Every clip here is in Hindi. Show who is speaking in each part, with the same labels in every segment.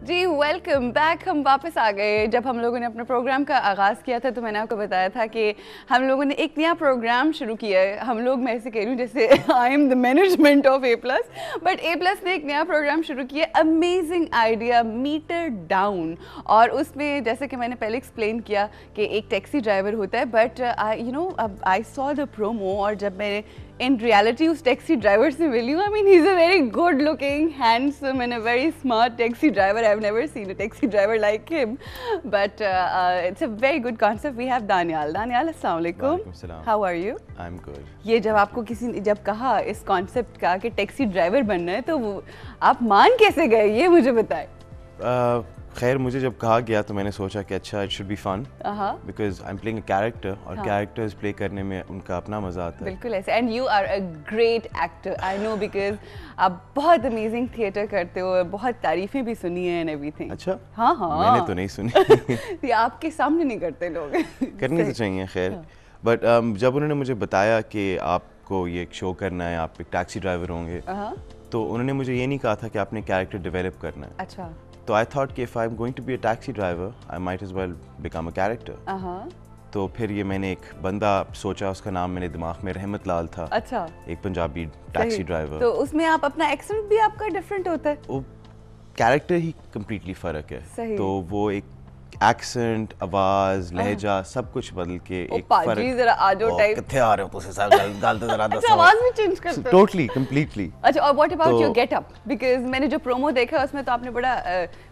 Speaker 1: जी वेलकम बैक। हम वापस आ गए। जब हम लोगों ने अपने प्रोग्राम का आगाज़ किया था तो मैंने आपको बताया था कि हम लोगों ने एक नया प्रोग्राम शुरू किया है। हम लोग, मैं ऐसे कह रही हूँ जैसे I am the management of A+, but A+ ने एक नया प्रोग्राम शुरू किया, अमेजिंग आइडिया, मीटर डाउन। और उसमें जैसे कि मैंने पहले एक्सप्लेन किया कि एक टैक्सी ड्राइवर होता है, but I saw the promo, और जब मैंने इन रियलिटी उस टैक्सी ड्राइवर से मिली हूँ, I mean he is a very good looking, handsome and a very smart taxi driver. I've never seen a taxi driver like him, but it's a very good concept. We have Danial. Danial, अस्सलाम वालेकुम. How are you?
Speaker 2: I'm good.
Speaker 1: ये जब आपको किसी ने जब कहा इस कॉन्सेप्ट का कि टैक्सी ड्राइवर बनना है, तो वो आप मान कैसे गए, ये मुझे बताएं.
Speaker 2: खैर मुझे जब कहा गया तो मैंने सोचा कि अच्छा it should be fun because I am playing a character और कैरेक्टर्स प्ले करने में उनका अपना मजा आता है.
Speaker 1: बिल्कुल ऐसे. And you are a great actor, I know, because आप बहुत अमेजिंग थिएटर करते हो, बहुत तारीफें भी सुनी है एंड एवरीथिंग.
Speaker 2: अच्छा.
Speaker 1: हाँ
Speaker 2: मैंने तो नहीं सुनी.
Speaker 1: ये आपके सामने नहीं करते लोग.
Speaker 2: करनी तो चाहिए खैर. बट जब उन्होंने मुझे बताया कि आपको ये एक शो करना है, आप एक टैक्सी ड्राइवर होंगे, तो उन्होंने मुझे ये नहीं कहा था कि आपने कैरेक्टर डेवलप करना है.
Speaker 1: अच्छा.
Speaker 2: तो आई थॉट कि if I am going to be a taxi driver I might as well become a character. तो फिर ये मैंने एक बंदा सोचा, उसका नाम मेरे दिमाग में रहमत लाल था.
Speaker 1: अच्छा.
Speaker 2: एक पंजाबी टैक्सी ड्राइवर.
Speaker 1: तो उसमें आप अपना एक्सेंट भी आपका डिफरेंट होता है.
Speaker 2: वो कैरेक्टर ही कंप्लीटली फर्क है.
Speaker 1: सही.
Speaker 2: तो वो एक एक्सेंट, आवाज, लहजा सब कुछ बदल के एक
Speaker 1: फर्क. जरा आजो टाइप
Speaker 2: किथे आ रहे हो तुसे साहब, गल तो जरा दसो.
Speaker 1: अच्छा, आवाज भी चेंज करते हो.
Speaker 2: Totally completely.
Speaker 1: अच्छा, और what about your getup? Because मैंने जो प्रोमो देखा है उसमें तो आपने बड़ा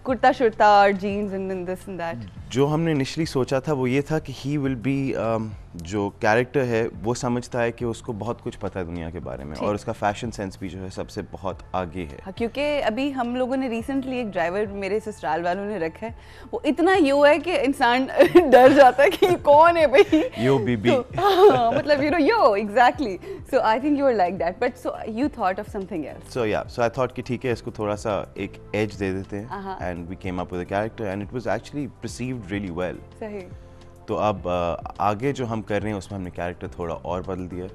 Speaker 1: कुर्ता शुर्ता और jeans and this and that.
Speaker 2: जो हमने इनिशियली सोचा था वो ये था कि ही विल बी, जो कैरेक्टर है वो समझता है कि उसको बहुत कुछ पता है दुनिया के बारे में, और उसका फैशन सेंस भी जो है सबसे बहुत आगे है.
Speaker 1: हाँ, क्योंकि अभी हम लोगों ने रिसेंटली एक ड्राइवर मेरे ससुराल वालों ने रखा है, वो इतना यो है कि इंसान डर जाता है कि कौन है भाई.
Speaker 2: यो बीबी.
Speaker 1: मतलब यो exactly. So I think you are like that, but so you thought of something else.
Speaker 2: So I thought कि ठीक है, इसको थोड़ा सा एक एज दे देते हैं, and we came up with a character and it was actually perceived really well.
Speaker 1: सही.
Speaker 2: तो अब आगे जो हम कर रहे हैं उसमें हमने कैरेक्टर थोड़ा और बदल दिया.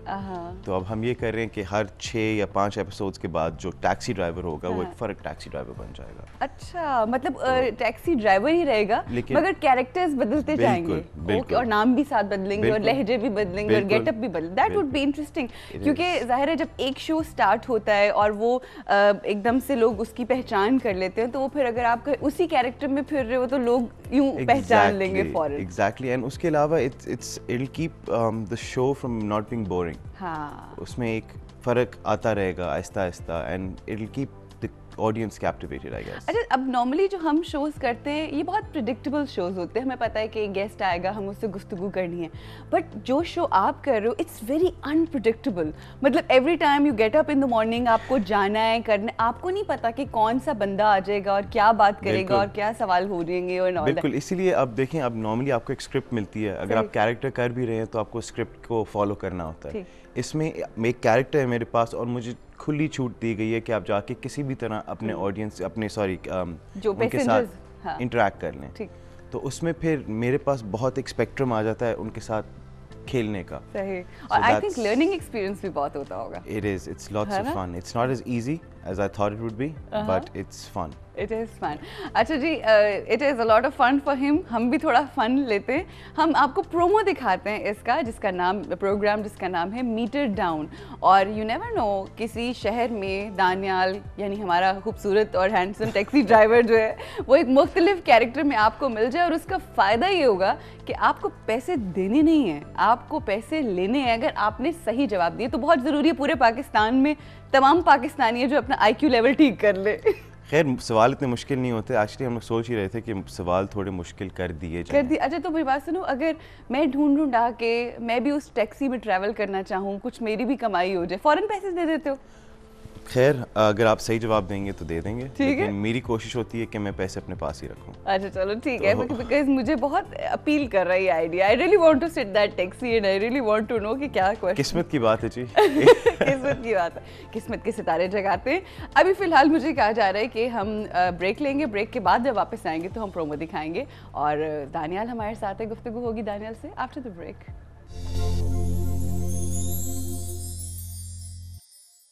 Speaker 2: तो अब हम ये कर रहे हैं कि हर 6 या 5 एपिसोड्स के बाद जो टैक्सी ड्राइवर होगा वो एक फर्क टैक्सी ड्राइवर बन जाएगा.
Speaker 1: अच्छा, मतलब टैक्सी ड्राइवर ही रहेगा मगर कैरेक्टर्स बदलते जाएंगे.
Speaker 2: बिल्कुल.
Speaker 1: और नाम भी साथ बदलेंगे और लहजे भी बदलेंगे और गेटअप भी बदलेंगे. दैट वुड बी इंटरेस्टिंग, क्योंकि जाहिर है जब एक शो स्टार्ट होता है और वो एकदम से लोग उसकी पहचान कर लेते हैं, तो वो फिर अगर आप उसी कैरेक्टर में फिर रहे हो तो लोग यूं पहचान लेंगे फौरन.
Speaker 2: एग्जैक्टली. एंड उसके अलावा it'll keep the show from not being boring.
Speaker 1: हाँ.
Speaker 2: उसमें एक फर्क आता रहेगा Aahista Aahista, and it'll keep the audience captivated, I guess.
Speaker 1: अच्छा, अब नॉर्मली जो हम शोज करते हैं ये बहुत प्रिडिक्टेबल शोज होते हैं. हमें पता है कि गेस्ट आएगा, हम उससे गुफ्तगू करनी है. बट जो शो आप कर रहे हो इट्स वेरी अनप्रिडिक्टेबल. मतलब every time you get up in the morning, आपको जाना है, करना, आपको नहीं पता कि कौन सा बंदा आ जाएगा और क्या बात करेगा और क्या सवाल हो जाएंगे और ऑल दैट.
Speaker 2: बिल्कुल. इसीलिए अब देखें, अब नॉर्मली आपको एक स्क्रिप्ट मिलती है, अगर आप कैरेक्टर कर भी रहे हैं तो आपको स्क्रिप्ट को फॉलो करना होता है. इसमें एक कैरेक्टर है मेरे पास और मुझे खुली छूट दी गई है कि आप जाके किसी भी तरह अपने ऑडियंस, अपने उनके साथ इंटरेक्ट कर लें. तो उसमें फिर मेरे पास बहुत एक स्पेक्ट्रम आ जाता है उनके साथ खेलने का.
Speaker 1: सही. और आई थिंक लर्निंग एक्सपीरियंस भी बहुत होता होगा.
Speaker 2: It's lots of fun. It's not as easy as I thought it would be, but it's fun.
Speaker 1: It is fun. अच्छा जी, it is a lot of fun for him. हम भी थोड़ा फन लेते हैं. हम आपको प्रोमो दिखाते हैं इसका, जिसका नाम, प्रोग्राम जिसका नाम है मीटर डाउन. और यू नेवर नो, किसी शहर में दानियाल यानी हमारा खूबसूरत और हैंडसम टैक्सी ड्राइवर जो है वो एक मुख्तलिफ कैरेक्टर में आपको मिल जाए, और उसका फ़ायदा ये होगा कि आपको पैसे देने नहीं हैं, आपको पैसे लेने हैं अगर आपने सही जवाब दिए. तो बहुत ज़रूरी है पूरे पाकिस्तान में तमाम पाकिस्तानी है जो अपना IQ लेवल ठीक कर ले.
Speaker 2: खैर सवाल इतने मुश्किल नहीं होते. एक्चुअली हम लोग सोच ही रहे थे कि सवाल थोड़े मुश्किल कर दिए जाएं.
Speaker 1: अच्छा, तो मेरी बात सुनो, अगर मैं ढूंढ के मैं भी उस टैक्सी में ट्रैवल करना चाहूँ, कुछ मेरी भी कमाई हो जाए, फौरन पैसे दे देते हो?
Speaker 2: खैर अगर आप सही जवाब देंगे तो दे देंगे,
Speaker 1: लेकिन
Speaker 2: मेरी कोशिश होती है कि मैं पैसे अपने पास ही रखूं.
Speaker 1: अच्छा चलो ठीक है, बिकॉज़ मुझे बहुत अपील कर रहा है ये idea. I really want to sit that taxi and I really want to know कि क्या क्वेश्चन.
Speaker 2: किस्मत की बात है जी.
Speaker 1: किस्मत की बात है, किस्मत के सितारे जगाते हैं. अभी फिलहाल मुझे कहा जा रहा है कि हम ब्रेक लेंगे, ब्रेक के बाद जब वापस आएंगे तो हम प्रोमो दिखाएंगे और दानियाल हमारे साथ है, गुफ्तगू होगी दानियाल से आफ्टर द ब्रेक.